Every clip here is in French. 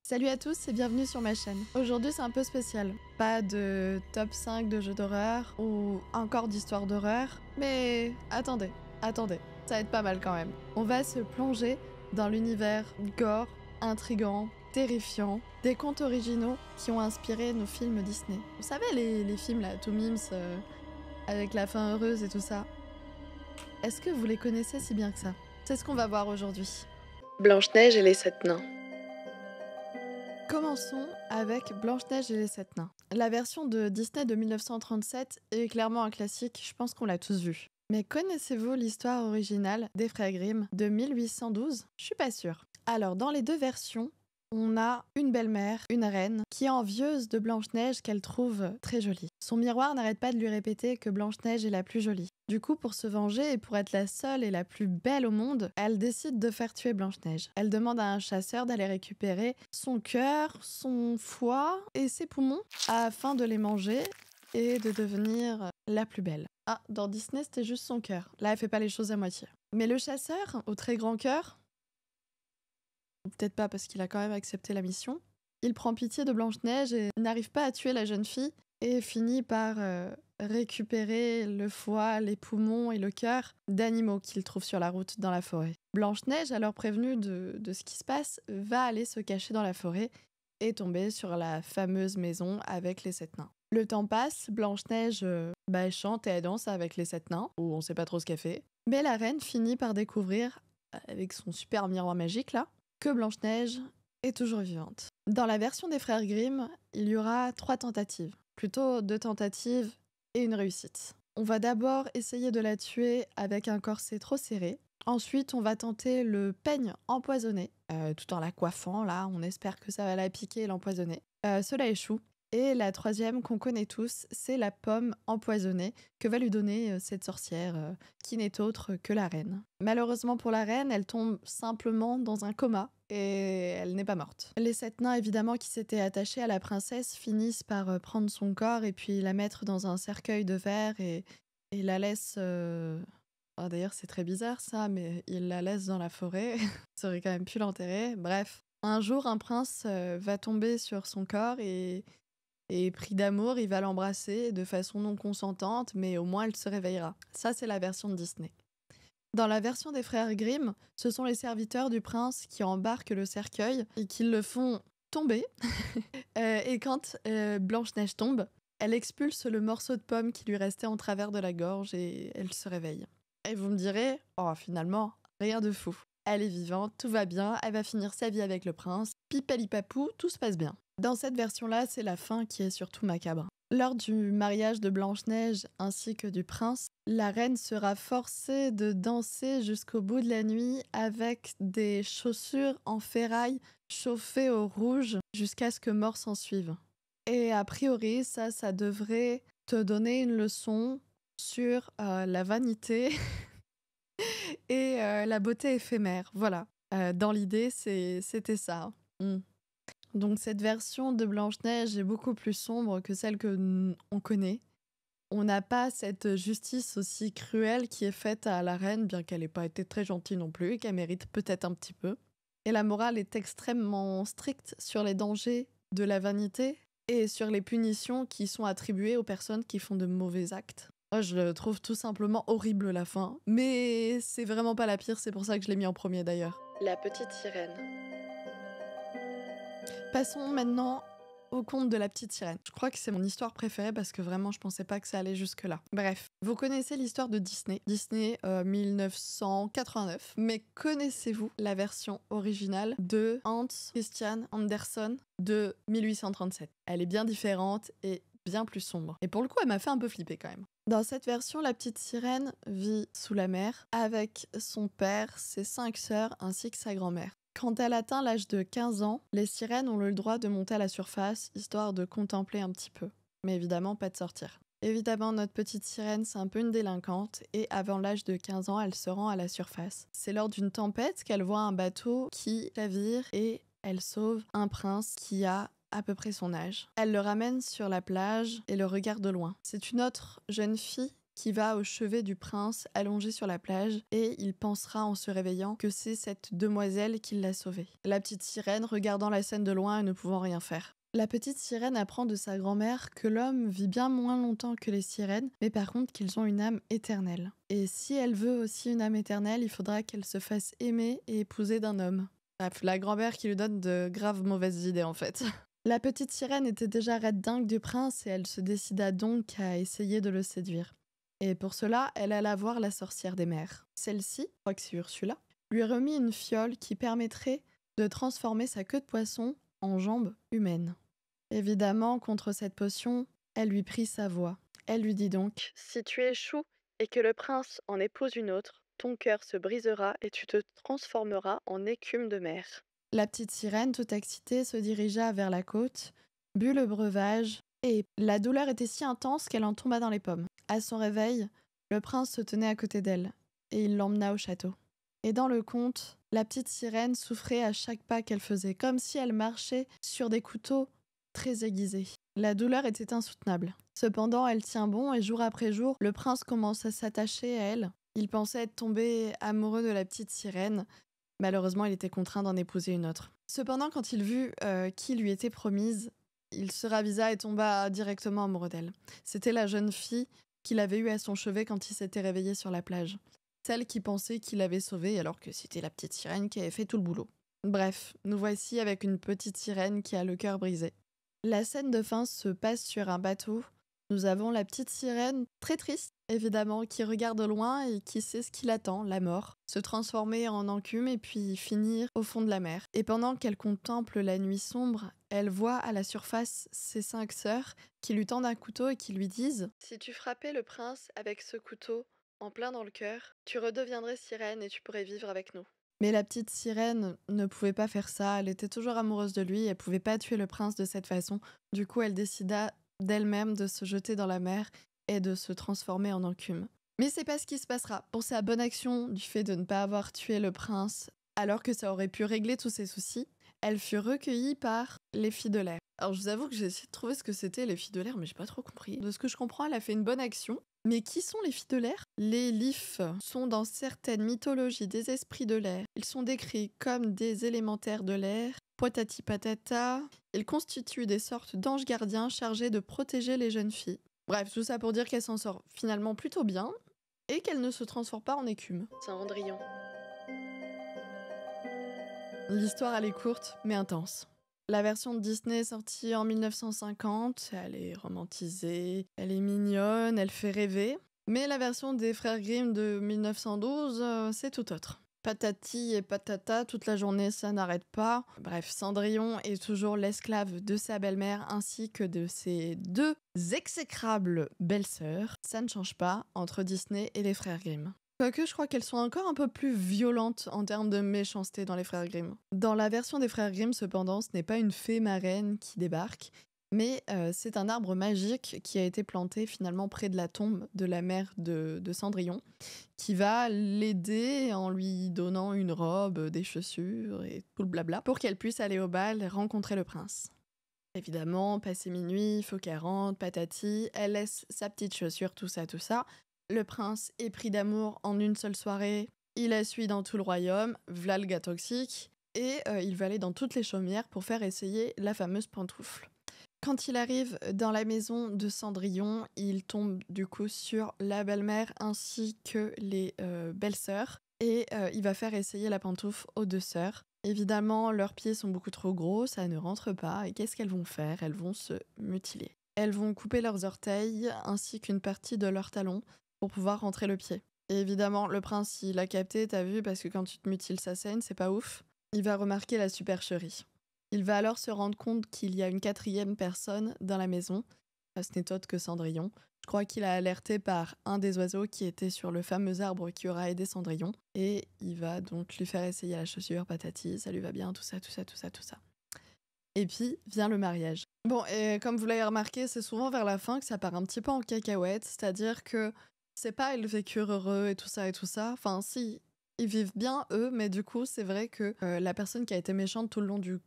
Salut à tous et bienvenue sur ma chaîne. Aujourd'hui c'est un peu spécial. Pas de top 5 de jeux d'horreur ou encore d'histoires d'horreur, mais attendez, ça va être pas mal quand même. On va se plonger dans l'univers gore, intrigant, terrifiant, des contes originaux qui ont inspiré nos films Disney. Vous savez les films là, tout mimes, avec la fin heureuse et tout ça. Est-ce que vous les connaissez si bien que ça? C'est ce qu'on va voir aujourd'hui. Blanche-Neige et les 7 nains. Commençons avec Blanche-Neige et les 7 nains. La version de Disney de 1937 est clairement un classique, je pense qu'on l'a tous vu. Mais connaissez-vous l'histoire originale des frères Grimm de 1812? Je suis pas sûre. Alors, dans les deux versions, on a une belle-mère, une reine, qui est envieuse de Blanche-Neige qu'elle trouve très jolie. Son miroir n'arrête pas de lui répéter que Blanche-Neige est la plus jolie. Du coup, pour se venger et pour être la seule et la plus belle au monde, elle décide de faire tuer Blanche-Neige. Elle demande à un chasseur d'aller récupérer son cœur, son foie et ses poumons afin de les manger et de devenir la plus belle. Ah, dans Disney, c'était juste son cœur. Là, elle fait pas les choses à moitié. Mais le chasseur, au très grand cœur, ou peut-être pas parce qu'il a quand même accepté la mission, il prend pitié de Blanche-Neige et n'arrive pas à tuer la jeune fille et finit par récupérer le foie, les poumons et le cœur d'animaux qu'il trouve sur la route dans la forêt. Blanche-Neige, alors prévenue de ce qui se passe, va aller se cacher dans la forêt et tomber sur la fameuse maison avec les 7 nains. Le temps passe, Blanche-Neige chante et elle danse avec les 7 nains, ou on sait pas trop ce qu'elle fait. Mais la reine finit par découvrir, avec son super miroir magique là, que Blanche-Neige est toujours vivante. Dans la version des frères Grimm, il y aura 3 tentatives. Plutôt 2 tentatives et une réussite. On va d'abord essayer de la tuer avec un corset trop serré. Ensuite, on va tenter le peigne empoisonné, tout en la coiffant, là, on espère que ça va la piquer et l'empoisonner. Cela échoue. Et la troisième qu'on connaît tous, c'est la pomme empoisonnée que va lui donner cette sorcière, qui n'est autre que la reine. Malheureusement pour la reine, elle tombe simplement dans un coma et elle n'est pas morte. Les 7 nains, évidemment, qui s'étaient attachés à la princesse, finissent par prendre son corps et puis la mettre dans un cercueil de verre et la laissent... Oh, d'ailleurs, c'est très bizarre ça, mais ils la laissent dans la forêt. Ça aurait quand même pu l'enterrer. Bref. Un jour, un prince va tomber sur son corps et pris d'amour, il va l'embrasser de façon non consentante, mais au moins elle se réveillera. Ça, c'est la version de Disney. Dans la version des frères Grimm, ce sont les serviteurs du prince qui embarquent le cercueil et qui le font tomber. Et quand Blanche-Neige tombe, elle expulse le morceau de pomme qui lui restait en travers de la gorge et elle se réveille. Et vous me direz, oh finalement, rien de fou. Elle est vivante, tout va bien, elle va finir sa vie avec le prince, pipalipapou, tout se passe bien. Dans cette version-là, c'est la fin qui est surtout macabre. Lors du mariage de Blanche-Neige ainsi que du prince, la reine sera forcée de danser jusqu'au bout de la nuit avec des chaussures en ferraille chauffées au rouge jusqu'à ce que mort s'en suive. Et a priori, ça devrait te donner une leçon sur la vanité et la beauté éphémère. Voilà. Dans l'idée, c'était ça. Donc cette version de Blanche-Neige est beaucoup plus sombre que celle que on connaît. On n'a pas cette justice aussi cruelle qui est faite à la reine, bien qu'elle n'ait pas été très gentille non plus, et qu'elle mérite peut-être un petit peu. Et la morale est extrêmement stricte sur les dangers de la vanité et sur les punitions qui sont attribuées aux personnes qui font de mauvais actes. Moi, je le trouve tout simplement horrible la fin, mais c'est vraiment pas la pire, c'est pour ça que je l'ai mis en premier d'ailleurs. La petite sirène. Passons maintenant au conte de la petite sirène. Je crois que c'est mon histoire préférée parce que vraiment je pensais pas que ça allait jusque là. Bref, vous connaissez l'histoire de Disney, 1989, mais connaissez-vous la version originale de Hans Christian Andersen de 1837? Elle est bien différente et bien plus sombre. Et pour le coup, elle m'a fait un peu flipper quand même. Dans cette version, la petite sirène vit sous la mer avec son père, ses 5 sœurs ainsi que sa grand-mère. Quand elle atteint l'âge de 15 ans, les sirènes ont le droit de monter à la surface, histoire de contempler un petit peu. Mais évidemment, pas de sortir. Évidemment, notre petite sirène, c'est un peu une délinquante, et avant l'âge de 15 ans, elle se rend à la surface. C'est lors d'une tempête qu'elle voit un bateau qui chavire et elle sauve un prince qui a à peu près son âge. Elle le ramène sur la plage et le regarde de loin. C'est une autre jeune fille qui va au chevet du prince allongé sur la plage et il pensera en se réveillant que c'est cette demoiselle qui l'a sauvé. La petite sirène regardant la scène de loin et ne pouvant rien faire. La petite sirène apprend de sa grand-mère que l'homme vit bien moins longtemps que les sirènes, mais par contre qu'ils ont une âme éternelle. Et si elle veut aussi une âme éternelle, il faudra qu'elle se fasse aimer et épouser d'un homme. Bref, la grand-mère qui lui donne de graves mauvaises idées en fait. La petite sirène était déjà red dingue du prince et elle se décida donc à essayer de le séduire. Et pour cela, elle alla voir la sorcière des mers. Celle-ci, je crois que c'est Ursula, lui remit une fiole qui permettrait de transformer sa queue de poisson en jambes humaines. Évidemment, contre cette potion, elle lui prit sa voix. Elle lui dit donc « Si tu échoues et que le prince en épouse une autre, ton cœur se brisera et tu te transformeras en écume de mer. » La petite sirène, toute excitée, se dirigea vers la côte, but le breuvage, et la douleur était si intense qu'elle en tomba dans les pommes. À son réveil, le prince se tenait à côté d'elle, et il l'emmena au château. Et dans le conte, la petite sirène souffrait à chaque pas qu'elle faisait, comme si elle marchait sur des couteaux très aiguisés. La douleur était insoutenable. Cependant, elle tient bon, et jour après jour, le prince commence à s'attacher à elle. Il pensait être tombé amoureux de la petite sirène. Malheureusement, il était contraint d'en épouser une autre. Cependant, quand il vit qui lui était promise, il se ravisa et tomba directement amoureux d'elle. C'était la jeune fille qu'il avait eue à son chevet quand il s'était réveillé sur la plage. Celle qui pensait qu'il l'avait sauvée alors que c'était la petite sirène qui avait fait tout le boulot. Bref, nous voici avec une petite sirène qui a le cœur brisé. La scène de fin se passe sur un bateau. Nous avons la petite sirène, très triste, évidemment, qui regarde au loin et qui sait ce qui l'attend, la mort. Se transformer en enclume et puis finir au fond de la mer. Et pendant qu'elle contemple la nuit sombre, elle voit à la surface ses 5 sœurs qui lui tendent un couteau et qui lui disent « Si tu frappais le prince avec ce couteau en plein dans le cœur, tu redeviendrais sirène et tu pourrais vivre avec nous. » Mais la petite sirène ne pouvait pas faire ça, elle était toujours amoureuse de lui, elle pouvait pas tuer le prince de cette façon. Du coup, elle décida d'elle-même de se jeter dans la mer et de se transformer en enclume. Mais c'est pas ce qui se passera. Pour sa bonne action du fait de ne pas avoir tué le prince, alors que ça aurait pu régler tous ses soucis, elle fut recueillie par les filles de l'air. Alors je vous avoue que j'ai essayé de trouver ce que c'était les filles de l'air, mais j'ai pas trop compris. De ce que je comprends, elle a fait une bonne action. Mais qui sont les filles de l'air ? Les Lifs sont dans certaines mythologies des esprits de l'air. Ils sont décrits comme des élémentaires de l'air. Patati patata. Ils constituent des sortes d'anges gardiens chargés de protéger les jeunes filles. Bref, tout ça pour dire qu'elle s'en sort finalement plutôt bien et qu'elle ne se transforme pas en écume. Cendrillon. L'histoire, elle est courte, mais intense. La version de Disney est sortie en 1950, elle est romantisée, elle est mignonne, elle fait rêver. Mais la version des frères Grimm de 1912, c'est tout autre. Patati et patata, toute la journée, ça n'arrête pas. Bref, Cendrillon est toujours l'esclave de sa belle-mère ainsi que de ses 2 exécrables belles-sœurs. Ça ne change pas entre Disney et les frères Grimm. Quoique, je crois qu'elles sont encore un peu plus violentes en termes de méchanceté dans les frères Grimm. Dans la version des frères Grimm, cependant, ce n'est pas une fée marraine qui débarque, mais c'est un arbre magique qui a été planté finalement près de la tombe de la mère de Cendrillon, qui va l'aider en lui donnant une robe, des chaussures et tout le blabla, pour qu'elle puisse aller au bal et rencontrer le prince. Évidemment, passé minuit, il faut qu'elle rentre, patati, elle laisse sa petite chaussure, tout ça, tout ça. Le prince est pris d'amour en une seule soirée, il la suit dans tout le royaume, v'là le gars toxique, et il va aller dans toutes les chaumières pour faire essayer la fameuse pantoufle. Quand il arrive dans la maison de Cendrillon, il tombe du coup sur la belle-mère ainsi que les belles-sœurs, et il va faire essayer la pantoufle aux 2 sœurs. Évidemment, leurs pieds sont beaucoup trop gros, ça ne rentre pas, et qu'est-ce qu'elles vont faire ? Elles vont se mutiler. Elles vont couper leurs orteils ainsi qu'une partie de leurs talons pour pouvoir rentrer le pied. Et évidemment, le prince, il a capté, t'as vu, parce que quand tu te mutiles, ça saigne, c'est pas ouf. Il va remarquer la supercherie. Il va alors se rendre compte qu'il y a une 4e personne dans la maison. Ce n'est autre que Cendrillon. Je crois qu'il a alerté par un des oiseaux qui était sur le fameux arbre qui aura aidé Cendrillon. Et il va donc lui faire essayer la chaussure, patati, ça lui va bien, tout ça, tout ça, tout ça, tout ça. Et puis vient le mariage. Bon, et comme vous l'avez remarqué, c'est souvent vers la fin que ça part un petit peu en cacahuète, c'est-à-dire que c'est pas ils vécurent heureux et tout ça et tout ça. Enfin, si, ils vivent bien eux, mais du coup, c'est vrai que la personne qui a été méchante tout le long du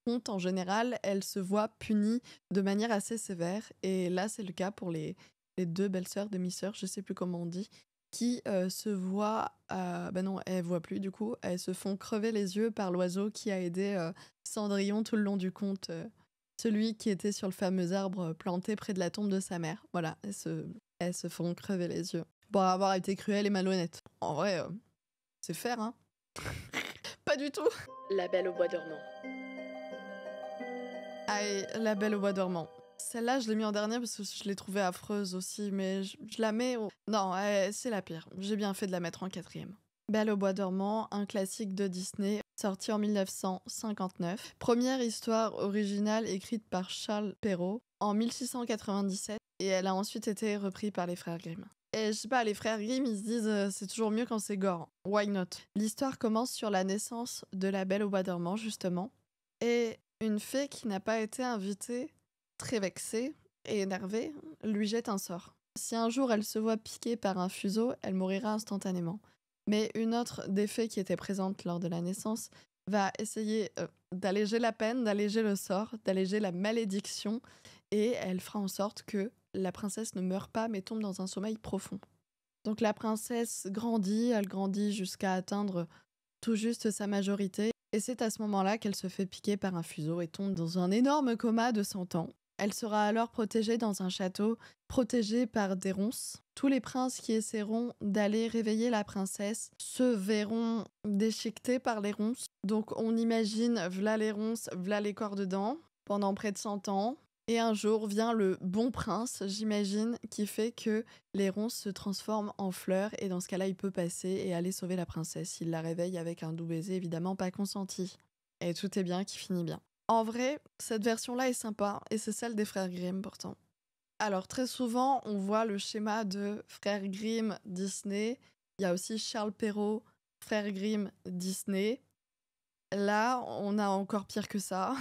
conte, en général, elle se voit punie de manière assez sévère. Et là, c'est le cas pour les les deux belles-sœurs, demi-sœurs, je sais plus comment on dit, qui se voient, non, elles voient plus du coup, elles se font crever les yeux par l'oiseau qui a aidé Cendrillon tout le long du conte, celui qui était sur le fameux arbre planté près de la tombe de sa mère. Voilà, elles se font crever les yeux pour avoir été cruelles et malhonnêtes. En vrai, c'est faire, hein. Pas du tout. La Belle au bois dormant. Allez, La Belle au bois dormant. Celle-là, je l'ai mis en dernier parce que je l'ai trouvée affreuse aussi, mais je la mets au... Non, c'est la pire. J'ai bien fait de la mettre en quatrième. Belle au bois dormant, un classique de Disney, sorti en 1959. Première histoire originale écrite par Charles Perrault en 1697, et elle a ensuite été reprise par les frères Grimm. Et je sais pas, les frères Grimm, ils se disent c'est toujours mieux quand c'est gore. Why not? L'histoire commence sur la naissance de la Belle au bois dormant, justement. Et une fée qui n'a pas été invitée, très vexée et énervée, lui jette un sort. Si un jour elle se voit piquée par un fuseau, elle mourira instantanément. Mais une autre des fées qui était présente lors de la naissance va essayer d'alléger la peine, d'alléger le sort, d'alléger la malédiction, et elle fera en sorte que la princesse ne meurt pas mais tombe dans un sommeil profond. Donc la princesse grandit, elle grandit jusqu'à atteindre tout juste sa majorité, et c'est à ce moment-là qu'elle se fait piquer par un fuseau et tombe dans un énorme coma de 100 ans. Elle sera alors protégée dans un château, protégée par des ronces. Tous les princes qui essaieront d'aller réveiller la princesse se verront déchiquetés par les ronces. Donc on imagine, v'là les ronces, v'là les corps dedans, pendant près de 100 ans. Et un jour vient le bon prince, j'imagine, qui fait que les ronces se transforment en fleurs, et dans ce cas-là, il peut passer et aller sauver la princesse. Il la réveille avec un doux baiser, évidemment pas consenti. Et tout est bien qui finit bien. En vrai, cette version-là est sympa, et c'est celle des frères Grimm pourtant. Alors très souvent, on voit le schéma de frères Grimm Disney. Il y a aussi Charles Perrault, frères Grimm Disney. Là, on a encore pire que ça.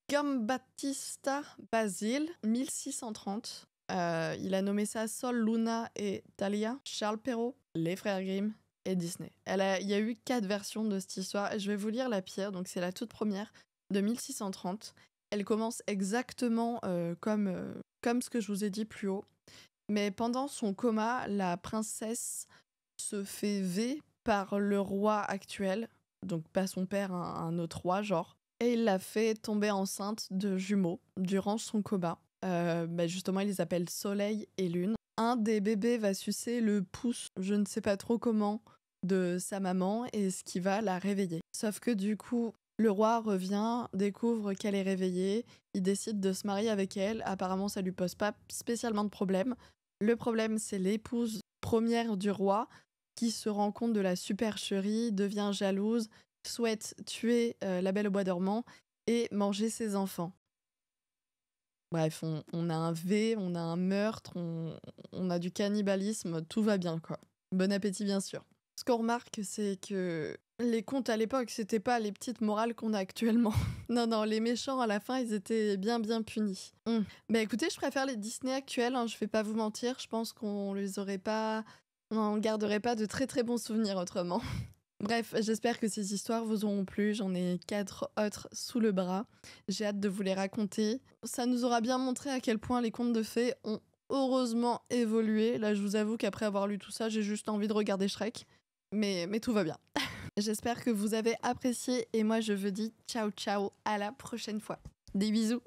Giambattista Basile, 1630. Il a nommé ça Sol, Luna et Thalia. Charles Perrault, les frères Grimm et Disney. Il y a eu 4 versions de cette histoire, et je vais vous lire la pire, donc c'est la toute première, de 1630. Elle commence exactement comme ce que je vous ai dit plus haut. Mais pendant son coma, la princesse se fait V par le roi actuel, donc pas son père, un autre roi, genre. Et il l'a fait tomber enceinte de jumeaux durant son coma. Justement, ils les appellent Soleil et Lune. Un des bébés va sucer le pouce, je ne sais pas trop comment, de sa maman, et ce qui va la réveiller. Sauf que du coup, le roi revient, découvre qu'elle est réveillée, il décide de se marier avec elle. Apparemment, ça lui pose pas spécialement de problème. Le problème, c'est l'épouse première du roi qui se rend compte de la supercherie, devient jalouse, souhaite tuer la Belle au bois dormant et manger ses enfants. Bref, on a un V, on a un meurtre, on a du cannibalisme, tout va bien, quoi. Bon appétit, bien sûr. Ce qu'on remarque, c'est que les contes à l'époque, c'était pas les petites morales qu'on a actuellement. Non, les méchants, à la fin, ils étaient bien punis. Mais écoutez, je préfère les Disney actuels, hein, je vais pas vous mentir, je pense qu'on les aurait pas... On n'en garderait pas de très très bons souvenirs autrement. Bref, j'espère que ces histoires vous auront plu. J'en ai 4 autres sous le bras. J'ai hâte de vous les raconter. Ça nous aura bien montré à quel point les contes de fées ont heureusement évolué. Là, je vous avoue qu'après avoir lu tout ça, j'ai juste envie de regarder Shrek. Mais tout va bien. J'espère que vous avez apprécié, et moi je vous dis ciao ciao, à la prochaine fois. Des bisous.